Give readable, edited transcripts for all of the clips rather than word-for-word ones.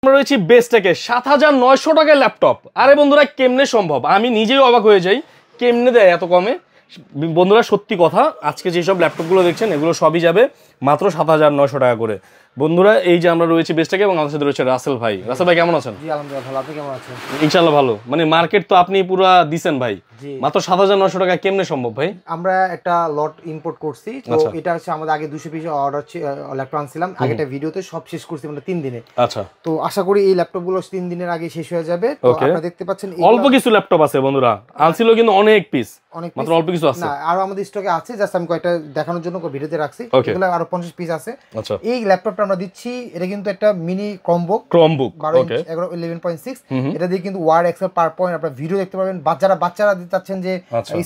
আমরা রয়েছি বেস্টেকে ৭৯০০ টাকায় ল্যাপটপ। আরে বন্ধুরা কেমনে সম্ভব, আমি নিজেই অবাক হয়ে যাই কেমনে দেয় এত কমে। বন্ধুরা সত্যি কথা, আজকে যেসব ল্যাপটপগুলো দেখছেন এগুলো সবই যাবে মাত্র ৭৯০০ টাকা করে। বন্ধুরা এই যে আমরা রয়েছি বেস্টেকে এবং আমাদের সাথে রয়েছে রাসেল ভাই। রাসেল ভাই কেমন আছেন? জি আলহামদুলিল্লাহ ভালো, আপনি কেমন আছেন? ইনশাআল্লাহ ভালো। মানে মার্কেট তো আপনি পুরা দিছেন ভাই, মাত্র ৭৯০০ টাকা কেমনে সম্ভব ভাই? আমরা একটা লট ইম্পোর্ট করছি, তো এটা হচ্ছে আমাদের আগে 200 পিস অর্ডার ল্যাপটপ আনছিলাম আগেটা ভিডিওতে, সব শেষ করছি আমরা 3 দিনে। আচ্ছা, তো আশা করি এই ল্যাপটপগুলো 3 দিনের আগে শেষ হয়ে যাবে। তো আপনারা দেখতে পাচ্ছেন অল্প কিছু ল্যাপটপ আছে বন্ধুরা, আনছিল কিন্তু অনেক পিস, মাত্র অল্প কিছু আছে না, আরো আমাদের স্টকে আছে, জাস্ট আমি কয়েকটা দেখানোর জন্য ভিডিওতে রাখছি। এগুলো আরো 50 পিস আছে। আচ্ছা, এই ল্যাপটপটা আমরা দিচ্ছি, এটা কিন্তু একটা মিনি ক্রমবুক 12 ইঞ্চ 11.6। এটা দিয়ে কিন্তু ওয়ার্ড, এক্সেল, পাওয়ারপয়েন্ট আপনারা ভিডিও দেখতে পাবেন। বাচ্চারা চাচ্ছেন যে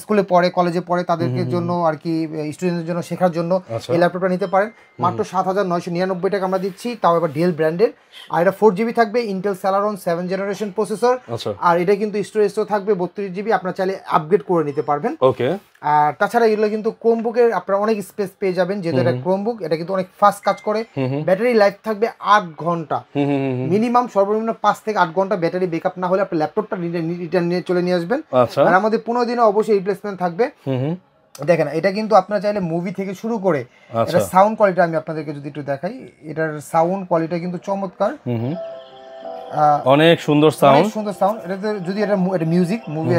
স্কুলে পড়ে, কলেজে পড়ে, তাদেরকে জন্য আর কি স্টুডেন্টদের জন্য শেখার জন্য এই ল্যাপটপটা নিতে পারেন। মাত্র ৭৯৯৯ টাকা আমরা দিচ্ছি, তাও এবার ডেল ব্র্যান্ডের। আর এটা 4GB থাকবে, Intel Celeron 7th generation processor. আর এটা কিন্তু স্টোরেজও থাকবে 32GB, আপনারা চাইলে আপগ্রেড করে নিতে পারবেন। ওকে। আর তাছাড়া এগুলো কিন্তু ক্রোমবুকের আপনারা অনেক স্পেস পেয়ে যাবেন, যেহেতু এটা ক্রোমবুক, এটা কিন্তু অনেক ফাস্ট কাজ করে। ব্যাটারি লাইফ থাকবে 8 ঘন্টা মিনিমাম, সর্বনিম্ন 5 থেকে 8 ঘন্টা ব্যাটারি ব্যাকআপ না হলে আপনার ল্যাপটপটা রিটার্ন নিয়ে চলে নিয়ে আসবেন। আর আমাদের 15 দিনে অবশ্যই রিপ্লেসমেন্ট থাকবে। দেখেন এটা কিন্তু আপনারা চাইলে মুভি থেকে শুরু করে এটা সাউন্ড কোয়ালিটি আমি আপনাদেরকে যদি একটু দেখাই, এটার সাউন্ড কোয়ালিটি কিন্তু চমৎকার, অনেক সুন্দর সাউন্ড। এটাতে যদি এটা মিউজিক মুভি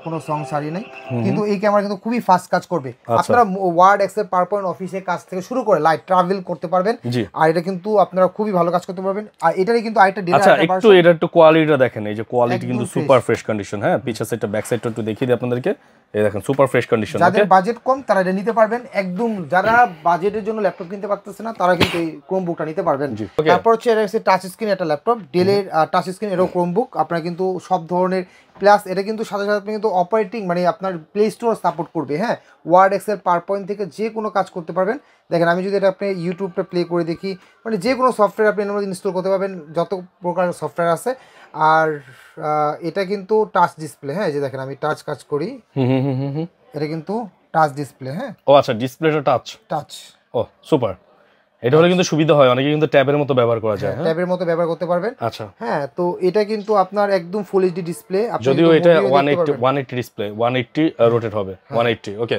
কোনো সং ছাড়িয়ে নাই, কিন্তু এই ক্যামেরা কিন্তু খুবই ফাস্ট কাজ করবে। আপনারা ওয়ার্ড, এক্সেল, পাওয়ারপয়েন্ট, অফিসে কাজ থেকে শুরু করে লাইট ট্রাভেল করতে পারবেন। আর এটা কিন্তু আপনারা খুবই ভালো কাজ করতে পারবেন। আর এটারই কিন্তু আরেকটা ডিজাইন, আচ্ছা একটু এটা একটু কোয়ালিটিটা দেখেন, এই যে কোয়ালিটি কিন্তু সুপার ফ্রেশ কন্ডিশন। হ্যাঁ, পিছন সাইডটা ব্যাক সাইডটা একটু দেখিয়ে দিই আপনাদেরকে, এই দেখেন সুপার ফ্রেশ কন্ডিশন। যাদের বাজেট কম তারা এটা নিতে পারবেন একদম, যারা বাজেটের জন্য ল্যাপটপ কিনতে পারতেছে না তারা কিন্তু এই ক্রোমবুকটা নিতে পারবেন। তারপর হচ্ছে এটা হচ্ছে টাচ স্ক্রিন একটা ল্যাপটপ, ডেলের টাচ স্ক্রিন, এরও ক্রোমবুক আপনারা কিন্তু সব ধরনের, প্লাস এটা কিন্তু সাথে সাথে আপনি কিন্তু অপারেটিং মানে আপনার প্লে স্টোর সাপোর্ট করবে। হ্যাঁ, ওয়ার্ড, এক্সেল, পাওয়ারপয়েন্ট থেকে যে কোনো কাজ করতে পারবেন। দেখেন আমি যদি এটা আপনি ইউটিউবটা প্লে করে দেখি, মানে যে কোনো সফটওয়্যার আপনি এর মধ্যে ইনস্টল করতে পারবেন, যত প্রকার সফটওয়্যার আছে। আর এটা কিন্তু টাচ ডিসপ্লে। হ্যাঁ, এই যে দেখেন আমি টাচ কাজ করি, এটা কিন্তু টাচ ডিসপ্লে। হ্যাঁ, ও আচ্ছা, ডিসপ্লেটা টাচ। ও সুপার, এটা হলে কিন্তু সুবিধা হয়, অনেকে কিন্তু ট্যাবের মতো ব্যবহার করা যায়। ট্যাবের মতো ব্যবহার করতে পারবেন। আচ্ছা, হ্যাঁ, তো এটা কিন্তু আপনার একদম ফুল এইচডি ডিসপ্লে। যদিও এটা 180 ডিসপ্লে, 180 রোটেট হবে, 180। ওকে,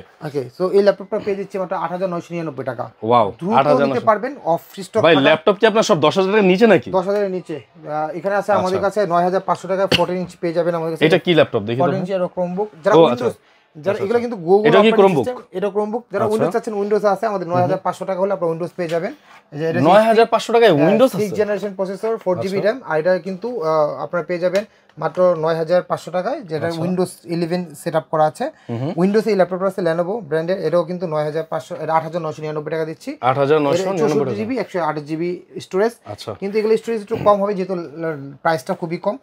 সো এই ল্যাপটপটা পেয়ে দিচ্ছি মাত্র ৮৯৯৯ টাকা। ওয়াও, ৮০০০ নিতে পারবেন অফ স্টক। ভাই ল্যাপটপ কি আপনার সব ১০,০০০ টাকার নিচে নাকি? ১০,০০০ এর নিচে। এখানে আছে আমাদের কাছে ৯৫০০ টাকা 14 ইঞ্চি পেয়ে যাবেন আমাদের কাছে। এটা কি ল্যাপটপ দেখি তো? 14 ইঞ্চি এর ক্রোমবুক, যারা উইন্ডোজ, যারা এগুলো কিন্তু গুগল, এটা কি ক্রোমবুক? এটা ক্রোমবুক, যারা উইন্ডোজ চাচ্ছেন উইন্ডোজ আছে আমাদের ৯৫০০ টাকা হলে আপনারা উইন্ডোজ পেয়ে যাবেন। ৯৫০০ টাকায় উইন্ডোজ আছে, 6th generation processor, 4GB RAM। আর এটা কিন্তু আপনারা পেয়ে যাবেন মাত্র ৯৫০০ টাকায়, যেটা উইন্ডোজ 11 সেটআপ করা আছে। উইন্ডোজ এই ল্যাপটপটা আছে ল্যানোভো ব্র্যান্ডের, এটাও কিন্তু ৯৫০০, এটা ৮৯৯৯ টাকা দিচ্ছি। ৮৯৯৯ GB 128GB স্টোরেজ। কিন্তু এগুলো স্টোরেজ একটু কম হবে যেহেতু প্রাইসটা খুবই কম।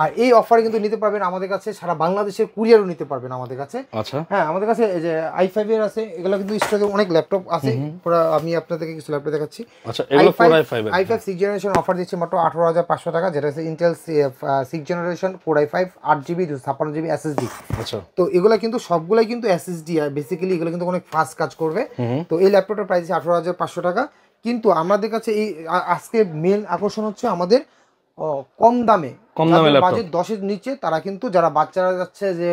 আর এই অফারে কিন্তু নিতে পারবেন আমাদের কাছে, সারা বাংলাদেশের কুরিয়ারও নিতে পারবেন আমাদের কাছে। হ্যাঁ, আমাদের কাছে এই যে i5 এর আছে, এগুলো কিন্তু স্টকে অনেক ল্যাপটপ আছে। পুরো আমি আপনাদেরকে কিছু ল্যাপটপ দেখাচ্ছি। আচ্ছা, এগুলো Core i5 6th generation offer দিচ্ছি মাত্র ১৮৫০০ টাকা, যেটা হচ্ছে Intel 6th generation Core i5 8GB 256GB SSD। আচ্ছা, তো এগুলো কিন্তু সবগুলাই কিন্তু SSD, আর বেসিক্যালি এগুলো কিন্তু অনেক ফাস্ট কাজ করবে। তো এই ল্যাপটপটার প্রাইস ১৮৫০০ টাকা। কিন্তু আমাদের কাছে এই আজকে মেন আকর্ষণ হচ্ছে আমাদের কম দামে বাজেট 10-এর নিচে, তারা কিন্তু যারা বাচ্চারা যাচ্ছে যে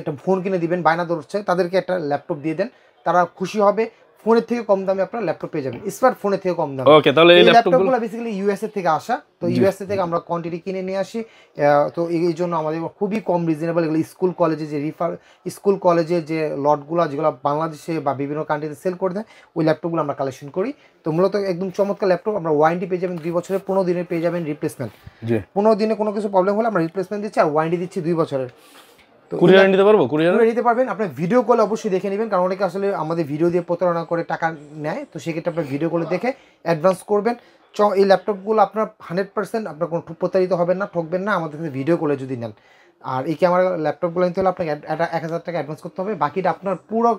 একটা ফোন কিনে দিবেন বায়না ধরছে, তাদেরকে একটা ল্যাপটপ দিয়ে দেন, তারা খুশি হবে। ফোনের থেকে কম দামে আপনারা ল্যাপটপ পেয়ে যাবেন, স্মার্টফোনের থেকে কম দামে। ওকে, তাহলে এই ল্যাপটপগুলো বেসিক্যালি ইউএসএ থেকে আসা, তো ইউএসএ থেকে আমরা কোয়ান্টিটি কিনে নিয়ে আসি। তো এই জন্য আমাদের খুবই কম রিজনেবল। এগুলো স্কুল কলেজে যে স্কুল কলেজে যে লটগুলো যেগুলো বাংলাদেশে বা বিভিন্ন কান্ট্রিতে সেল করে দেয়, ওই ল্যাপটপগুলো আমরা কালেকশন করি। তো মূলত একদম চমৎকার ল্যাপটপ। আমরা ওয়ারেন্টি পেয়ে যাবেন 2 বছরের, 15 দিনে পেয়ে যাবেন রিপ্লেসমেন্ট। 15 দিনে কোনো কিছু প্রবলেম হলে আমরা রিপ্লেসমেন্ট দিচ্ছি, আর ওয়ারেন্টি দিচ্ছি 2 বছরের। কুরিয়ার নিতে পারবো? কুরিয়ার নিতে পারবেন। আপনার ভিডিও কল অবশ্যই দেখে নেবেন, কারণ অনেকে আসলে আমাদের ভিডিও দিয়ে প্রতারণা করে টাকা নেয়। তো সেক্ষেত্রে আপনার ভিডিও কলে দেখে অ্যাডভান্স করবেন। এই ল্যাপটপগুলো আপনার 100% আপনার কোনো প্রতারিত হবেন না, ঠকবেন না আমাদের কাছে ভিডিও কলে যদি নেন। আর এই ক্যামেরা ল্যাপটপগুলো নিতে হলে আপনাকে ১,০০০ টাকা অ্যাডভান্স করতে হবে, বাকিটা আপনার পুরো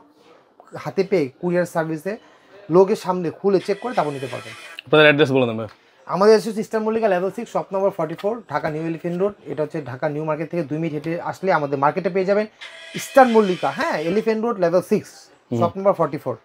হাতে পেয়ে কুরিয়ার সার্ভিসে লোকের সামনে খুলে চেক করে তারপর নিতে পারবেন। আপনাদের অ্যাড্রেস বলে দেন। আমাদের হচ্ছে eastern Mallika level 6 shop number 44, Dhaka new elephant road. এটা হচ্ছে ঢাকা নিউ মার্কেট থেকে 2 মিনিট হেঁটে আসলে আমাদের মার্কেটে পেয়ে যাবেন ইস্টার্ন মল্লিকা। হ্যাঁ, elephant road level 6 shop number 44।